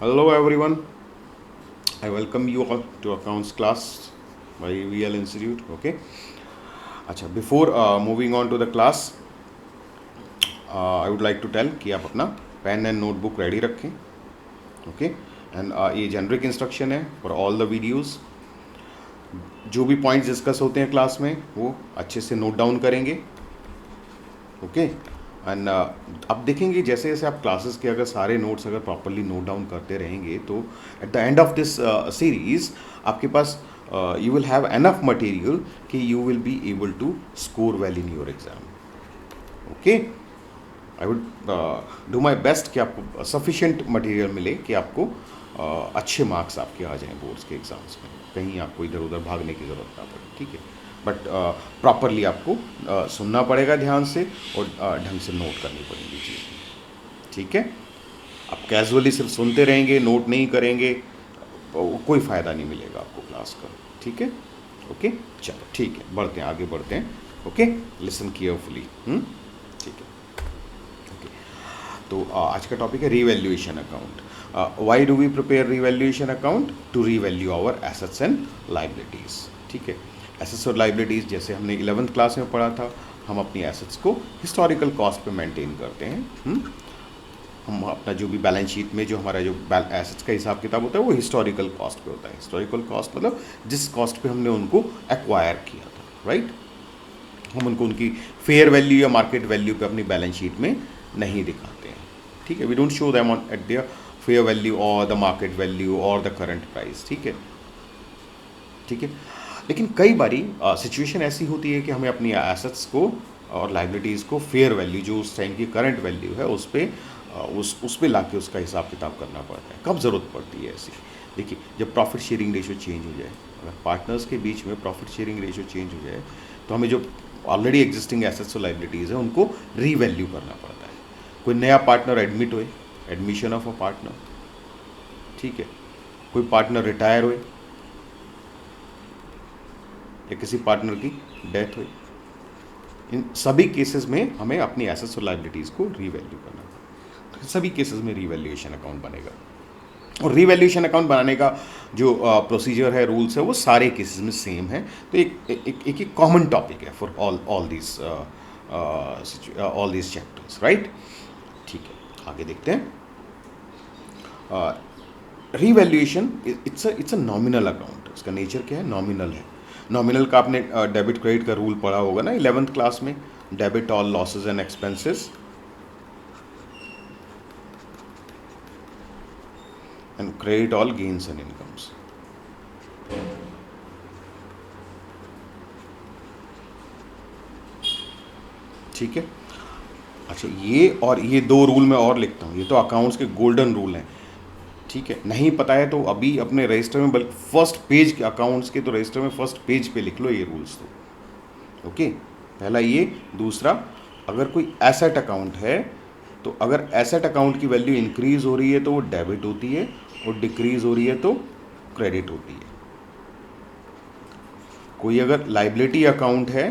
Hello everyone, I welcome you all to accounts class by VL Institute. Okay. अच्छा before moving on to the class, I would like to tell कि आप अपना pen and notebook ready रखें. Okay. And ये generic instruction है for all the videos. जो भी points discuss होते हैं क्लास में वो अच्छे से नोट डाउन करेंगे. ओके. एंड अब देखेंगे जैसे जैसे आप क्लासेस के अगर सारे नोट्स अगर प्रॉपरली नोट डाउन करते रहेंगे तो at the end of this series आपके पास you will have enough material कि you will be able to score well in your exam. Okay. I would do my best कि आपको sufficient material मिले कि आपको अच्छे मार्क्स आपके आ जाएं बोर्ड्स के एग्ज़ाम्स में. कहीं आपको इधर उधर भागने की ज़रूरत ना पड़े. ठीक है. बट प्रॉपरली आपको सुनना पड़ेगा ध्यान से और ढंग से नोट करनी पड़ेगी चीज़. ठीक है. आप कैजुअली सिर्फ सुनते रहेंगे, नोट नहीं करेंगे, कोई फ़ायदा नहीं मिलेगा आपको क्लास का. ठीक है. ओके. चलो ठीक है, बढ़ते हैं, आगे बढ़ते हैं. ओके. Listen carefully. ठीक है. ओके. तो आज का टॉपिक है revaluation account. Why do we prepare revaluation account? To revalue our assets and liabilities. ठीक है. एसेट्स और लाइबिलिटीज़ जैसे हमने 11th क्लास में पढ़ा था, हम अपनी एसेट्स को हिस्टोरिकल कॉस्ट पे मेंटेन करते हैं. हम अपना जो भी बैलेंस शीट में जो हमारा जो एसेट्स का हिसाब किताब होता है वो हिस्टोरिकल कॉस्ट पे होता है. हिस्टोरिकल कॉस्ट मतलब जिस कॉस्ट पे हमने उनको एक्वायर किया था. राइट. हम उनको उनकी फेयर वैल्यू या मार्केट वैल्यू पे अपनी बैलेंस शीट में नहीं दिखाते हैं. ठीक है. We don't show them on at their fair value और द मार्केट वैल्यू और द करंट प्राइस. ठीक है. ठीक है. लेकिन कई बारी सिचुएशन ऐसी होती है कि हमें अपनी एसेट्स को और लाइबिलिटीज़ को फेयर वैल्यू जो उस टाइम की करंट वैल्यू है उस पर उस पे ला के उसका हिसाब किताब करना पड़ता है. कब ज़रूरत पड़ती है ऐसी? देखिए, जब प्रॉफिट शेयरिंग रेशियो चेंज हो जाए, अगर पार्टनर्स के बीच में प्रॉफिट शेयरिंग रेशियो चेंज हो जाए तो हमें जो ऑलरेडी एग्जिस्टिंग एसेट्स और लाइबिलिटीज़ है उनको रीवैल्यू करना पड़ता है. कोई नया पार्टनर एडमिट हुए, एडमिशन ऑफ अ पार्टनर. ठीक है. कोई पार्टनर रिटायर हुए या किसी पार्टनर की डेथ हुई, इन सभी केसेस में हमें अपनी एसेट्स और लाइबिलिटीज़ को रीवैल्यू करना है. तो सभी केसेस में रीवैल्यूएशन अकाउंट बनेगा. और रीवैल्यूएशन अकाउंट बनाने का जो प्रोसीजर है, रूल्स है, वो सारे केसेस में सेम है. तो एक कॉमन टॉपिक है for all these chapters. Right. ठीक है. आगे देखते हैं. Revaluation it's a nominal account. इसका नेचर क्या है? नॉमिनल है. नॉमिनल का आपने डेबिट क्रेडिट का रूल पढ़ा होगा ना 11th क्लास में. Debit all losses and expenses and credit all gains and incomes. ठीक है. अच्छा, ये दो रूल मैं और लिखता हूँ. ये तो अकाउंट्स के गोल्डन रूल हैं. ठीक है. नहीं पता है तो अभी अपने रजिस्टर में, बल्कि फर्स्ट पेज के अकाउंट्स के तो रजिस्टर में फर्स्ट पेज पे लिख लो ये रूल्स. तो ओके. पहला ये. दूसरा, अगर कोई एसेट अकाउंट है तो अगर एसेट अकाउंट की वैल्यू इंक्रीज हो रही है तो वो डेबिट होती है और डिक्रीज हो रही है तो क्रेडिट होती है. कोई अगर लाइबिलिटी अकाउंट है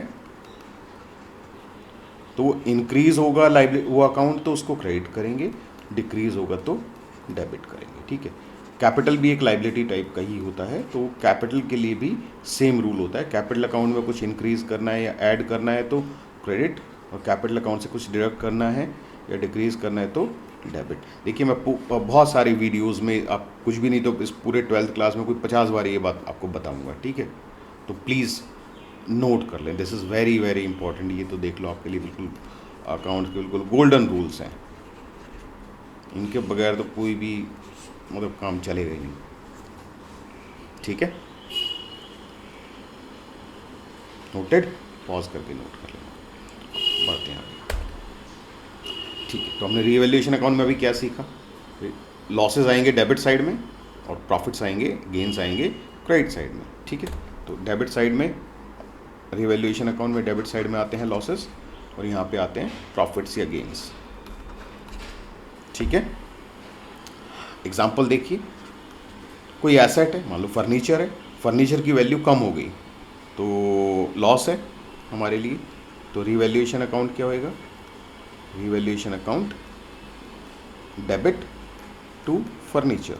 तो वो इंक्रीज होगा वो अकाउंट तो उसको क्रेडिट करेंगे, डिक्रीज होगा तो डेबिट करेंगे. ठीक है. कैपिटल भी एक लाइबिलिटी टाइप का ही होता है. तो कैपिटल के लिए भी सेम रूल होता है. कैपिटल अकाउंट में कुछ इंक्रीज करना है या ऐड करना है तो क्रेडिट, और कैपिटल अकाउंट से कुछ डिडक्ट करना है या डिक्रीज करना है तो डेबिट. देखिए, मैं बहुत सारी वीडियोस में, आप कुछ भी नहीं तो इस पूरे 12th क्लास में कोई 50 बार ये बात आपको बताऊंगा. ठीक है. तो प्लीज़ नोट कर लें. This is very very important. ये तो देख लो, आपके लिए बिल्कुल अकाउंट के बिल्कुल गोल्डन रूल्स हैं. इनके बगैर तो कोई भी मतलब काम चलेगा ही नहीं. ठीक है. नोटेड. पॉज करके नोट कर लेना. बढ़ते हैं आगे. ठीक है. तो हमने रीवैल्यूएशन अकाउंट में अभी क्या सीखा? लॉसेज आएंगे डेबिट साइड में और प्रॉफिट्स आएंगे, गेन्स आएंगे क्रेडिट साइड में. ठीक है. तो डेबिट साइड में, रीवैल्यूएशन अकाउंट में डेबिट साइड में आते हैं लॉसेस और यहाँ पे आते हैं प्रॉफिट्स या गेन्स. ठीक है. एग्जाम्पल देखिए. कोई एसेट है, मान लो फर्नीचर है. फर्नीचर की वैल्यू कम हो गई तो लॉस है हमारे लिए. तो रीवैल्यूएशन अकाउंट क्या होएगा? Revaluation account debit to furniture,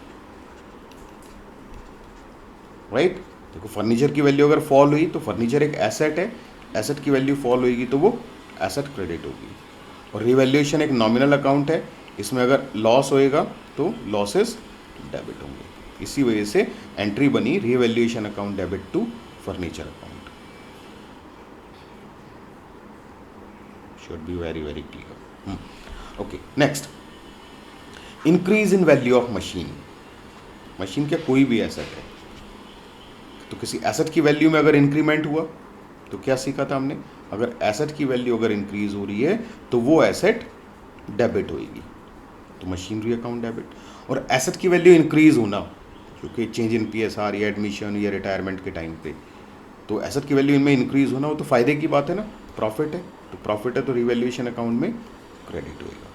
right. देखो फर्नीचर की वैल्यू अगर फॉल हुई तो फर्नीचर एक एसेट है, एसेट की वैल्यू फॉल होगी तो वो एसेट क्रेडिट होगी। और रिवैल्यूएशन एक नॉमिनल अकाउंट है, इसमें अगर लॉस होएगा तो लॉसेस डेबिट होंगे। इसी वजह से एंट्री बनी revaluation account debit to furniture account. Should be very very clear. Okay, next, increase in value of machine. Machine क्या कोई भी एसेट है, तो किसी एसेट की वैल्यू में अगर इंक्रीमेंट हुआ तो क्या सीखा था हमने, अगर एसेट की वैल्यू अगर इंक्रीज हो रही है तो वो एसेट डेबिट होएगी, तो मशीनरी अकाउंट डेबिट। और एसेट की वैल्यू इंक्रीज होना, क्योंकि चेंज इन पीएसआर या एडमिशन या रिटायरमेंट के टाइम पे, तो एसेट की वैल्यू इनमें इंक्रीज होना वो तो फायदे की बात है ना, प्रॉफिट है, तो प्रॉफिट है तो रिवैल्यूएशन अकाउंट में क्रेडिट होएगा।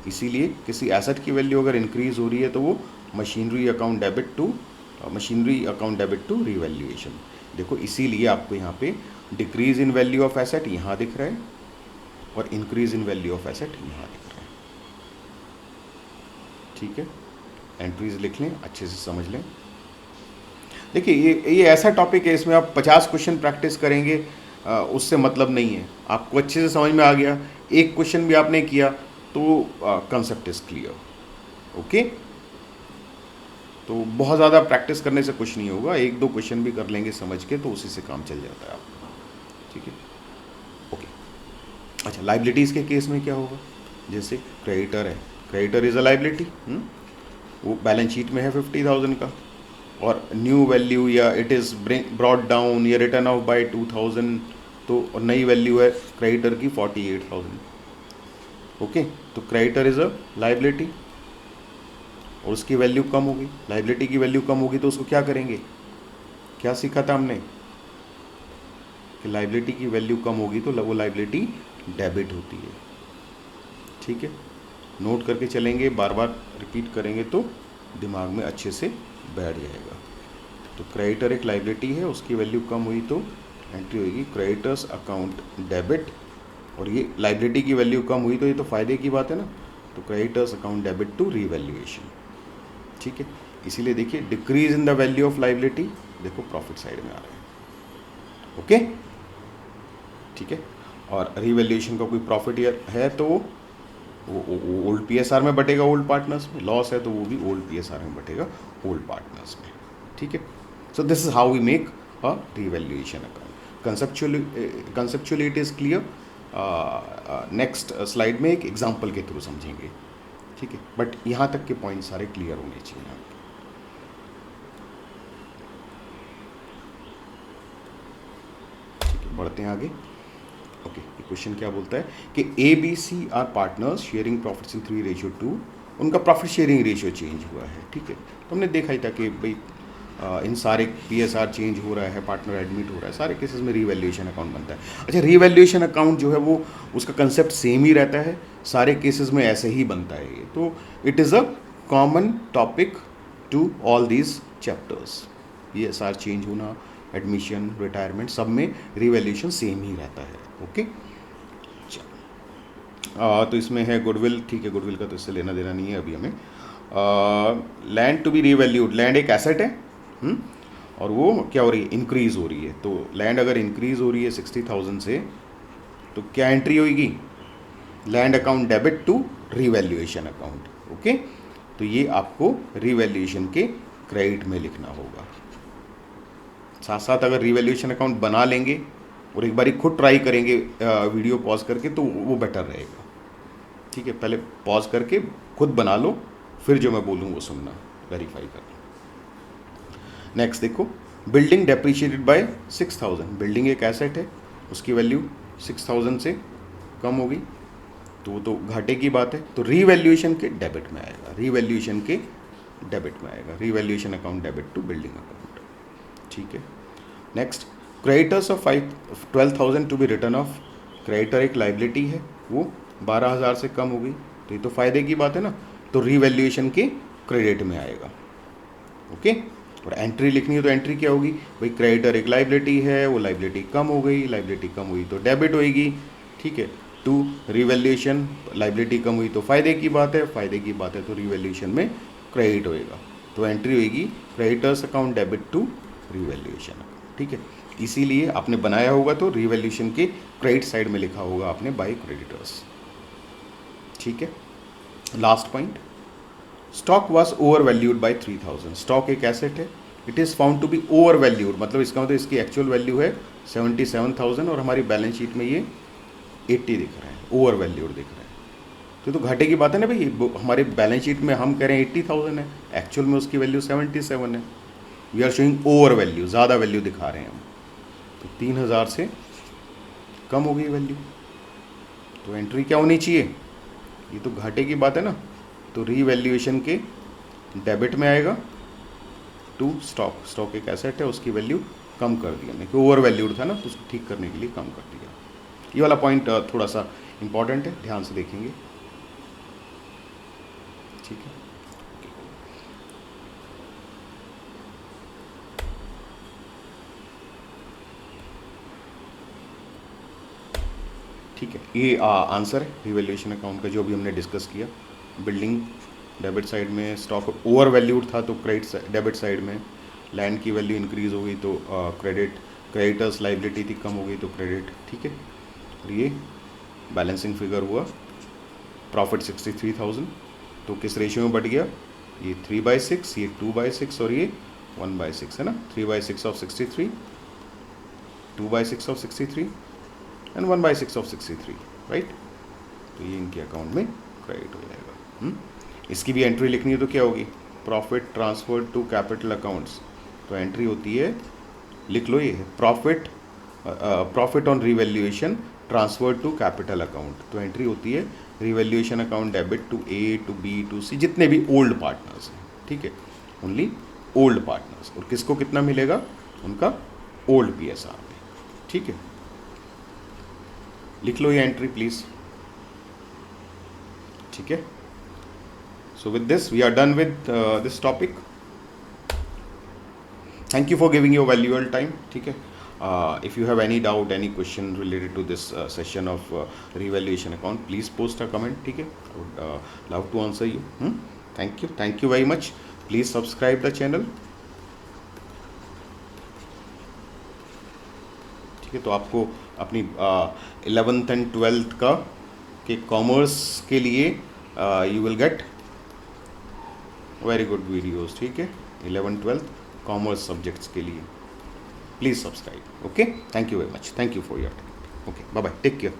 इसीलिए किसी एसेट की वैल्यू अगर इंक्रीज हो रही है तो वो machinery account debit to revaluation. देखो इसीलिए आपको यहाँ पे decrease in value of asset यहाँ दिख रहा है और increase in value of asset यहाँ दिख रहा है। ठीक है, एंट्रीज लिख लें, अच्छे से समझ लें। देखिए ये ऐसा टॉपिक है, इसमें आप 50 क्वेश्चन प्रैक्टिस करेंगे उससे मतलब नहीं है, आपको अच्छे से समझ में आ गया, एक क्वेश्चन भी आपने किया तो कंसेप्ट इज क्लियर। ओके, तो बहुत ज़्यादा प्रैक्टिस करने से कुछ नहीं होगा, एक दो क्वेश्चन भी कर लेंगे समझ के तो उसी से काम चल जाता है आपका। ठीक है, ओके। अच्छा, लाइबिलिटीज़ के केस में क्या होगा, जैसे क्रेडिटर है, क्रेडिटर इज़ अ लाइबिलिटी, वो बैलेंस शीट में है 50,000 का, और न्यू वैल्यू या इट इज़ ब्रॉट डाउन या रिटर्न ऑफ बाय 2000, तो और नई वैल्यू है क्रेडिटर की 48,000। ओके, तो क्रेडिटर इज़ अ लाइबिलिटी और उसकी वैल्यू कम होगी, लाइबिलिटी की वैल्यू कम होगी तो उसको क्या करेंगे, क्या सीखा था हमने कि लाइबिलिटी की वैल्यू कम होगी तो वो लाइबिलिटी डेबिट होती है। ठीक है, नोट करके चलेंगे, बार बार रिपीट करेंगे तो दिमाग में अच्छे से बैठ जाएगा। तो क्रेडिटर एक लाइबिलिटी है, उसकी वैल्यू कम हुई तो एंट्री होगी क्रेडिटर्स अकाउंट डेबिट, और ये लाइबिलिटी की वैल्यू कम हुई तो ये तो फायदे की बात है ना, तो creditors account debit to revaluation. ठीक है, इसीलिए देखिए decrease in the value of liability, देखो प्रॉफिट साइड में आ रहा है। ओके, ठीक है, और रिवैल्यूएशन का कोई प्रॉफिट है तो वो ओल्ड पीएसआर में बटेगा, ओल्ड पार्टनर्स में, लॉस है तो वो भी ओल्ड पीएसआर में बटेगा, ओल्ड पार्टनर्स में। ठीक है, so this is how we make a revaluation account. Conceptually it is clear. Next slide में एक एग्जाम्पल के थ्रू समझेंगे। ठीक है, बट यहाँ तक के पॉइंट सारे क्लियर होने चाहिए आपके। ठीक है, बढ़ते हैं आगे। ओके, ये क्वेश्चन क्या बोलता है कि ABC are partners sharing profits in 3:2, उनका प्रॉफिट शेयरिंग रेशियो चेंज हुआ है। ठीक है, तो हमने देखा ही था कि भाई इन सारे पीएसआर चेंज हो रहा है, पार्टनर एडमिट हो रहा है, सारे केसेस में रिवैल्यूएशन अकाउंट बनता है। अच्छा, रिवैल्यूएशन अकाउंट जो है वो उसका कंसेप्ट सेम ही रहता है, सारे केसेस में ऐसे ही बनता है ये, तो it is a common topic to all these chapters. PSR change होना, एडमिशन, रिटायरमेंट, सब में रिवैल्यूएशन सेम ही रहता है। ओके, तो इसमें है गुडविल। ठीक है, गुडविल का तो इससे लेना देना नहीं है अभी हमें। Land to be revalued, land एक एसेट है, और वो क्या हो रही है, इंक्रीज हो रही है। तो लैंड अगर इंक्रीज हो रही है 60,000 से तो क्या एंट्री होगी, land account debit to revaluation account. Okay, तो ये आपको रिवैल्यूएशन के क्रेडिट में लिखना होगा। साथ साथ अगर रिवैल्यूएशन अकाउंट बना लेंगे और एक बारी खुद ट्राई करेंगे वीडियो पॉज करके तो वो बेटर रहेगा। ठीक है, पहले पॉज करके खुद बना लो, फिर जो मैं बोलूँ वो सुनना, वेरीफाई करना। नेक्स्ट देखो, बिल्डिंग डेप्रिशिएटेड बाय 6,000, बिल्डिंग एक एसेट है, उसकी वैल्यू 6,000 से कम होगी तो वो तो घाटे की बात है, तो रिवैल्यूएशन के डेबिट में आएगा, रिवैल्यूएशन के डेबिट में आएगा, revaluation account debit to building account. ठीक है, next, creditors of 12,000 to be written off, creditor एक लाइबिलिटी है, वो 12,000 से कम होगी तो ये तो फायदे की बात है ना, तो रिवैल्यूएशन के क्रेडिट में आएगा। ओके, और एंट्री लिखनी है तो एंट्री क्या होगी, भाई क्रेडिटर एक लाइबिलिटी है, वो लाइबिलिटी कम हो गई, लाइबिलिटी कम हुई तो डेबिट होएगी। ठीक है, टू रिवैल्यूएशन, लाइबिलिटी कम हुई तो फायदे की बात है, फायदे की बात है तो रिवैल्यूएशन में क्रेडिट होएगा। तो एंट्री होएगी creditors account debit to revaluation account, ठीक है। इसीलिए आपने बनाया होगा तो रिवैल्यूएशन के क्रेडिट साइड में लिखा होगा आपने बाय क्रेडिटर्स, ठीक है। Last point, stock was overvalued by 3000। Stock एक एसेट है, it is found to be overvalued, मतलब इसका मतलब इसकी एक्चुअल वैल्यू है 77,000 और हमारी बैलेंस शीट में ये 80 दिख रहा है, ओवर वैल्यूड दिख रहा है। तो घाटे की बात है ना भाई, हमारे बैलेंस शीट में हम कह रहे हैं 80,000 है, एक्चुअल में उसकी वैल्यू 77 है। We are showing over value, ज़्यादा वैल्यू दिखा रहे हैं हम। तो 3000 से कम हो गई वैल्यू, तो एंट्री क्या होनी चाहिए, ये तो घाटे की बात है ना। तो रीवैल्यूएशन के डेबिट में आएगा टू स्टॉक, स्टॉक एक एसेट है, उसकी वैल्यू कम कर दिया हमने, कि ओवर वैल्यूड था ना, तो उसको ठीक करने के लिए कम कर दिया। ये वाला पॉइंट थोड़ा सा इंपॉर्टेंट है, ध्यान से देखेंगे, ठीक है। ठीक है, ये आंसर है रिवैल्यूएशन अकाउंट का जो भी हमने डिस्कस किया। बिल्डिंग डेबिट साइड में, स्टॉक ओवर वैल्यूड था तो क्रेडिट डेबिट साइड में, लैंड की वैल्यू इंक्रीज हो गई तो क्रेडिट, क्रेडिटर्स लाइबिलिटी थी कम हो गई तो क्रेडिट, ठीक है। और ये बैलेंसिंग फिगर हुआ प्रॉफिट 63,000, तो किस रेशियो में बढ़ गया, ये 3/6, ये 2/6 और ये 1/6 है ना। 3/6 of 63, 2/6 of 63 and 1/6 of 63, right. तो ये इनके अकाउंट में क्रेडिट हो जाएगा। इसकी भी एंट्री लिखनी है तो क्या होगी, profit transfer to capital accounts. तो एंट्री होती है, लिख लो, ये profit on revaluation transfer to capital account. तो एंट्री होती है revaluation account debit to A to B to C, जितने भी ओल्ड पार्टनर्स हैं, ठीक है, ओनली ओल्ड पार्टनर्स। और किसको कितना मिलेगा, उनका ओल्ड PSR में, ठीक है। लिख लो ये एंट्री प्लीज, ठीक है। So with this we are done with this topic. Thank you for giving your valuable time, ठीक है। If you have any doubt, any question related to this session of revaluation account, please post a comment, ठीक है। I would love to answer you. Thank you very much. Please subscribe the channel, ठीक है। तो आपको अपनी 11th and 12th का के commerce के लिए you will get very good videos, ठीक है। 11th 12th कॉमर्स सब्जेक्ट्स के लिए please subscribe, okay. Thank you very much, thank you for your time, okay, bye bye, take care.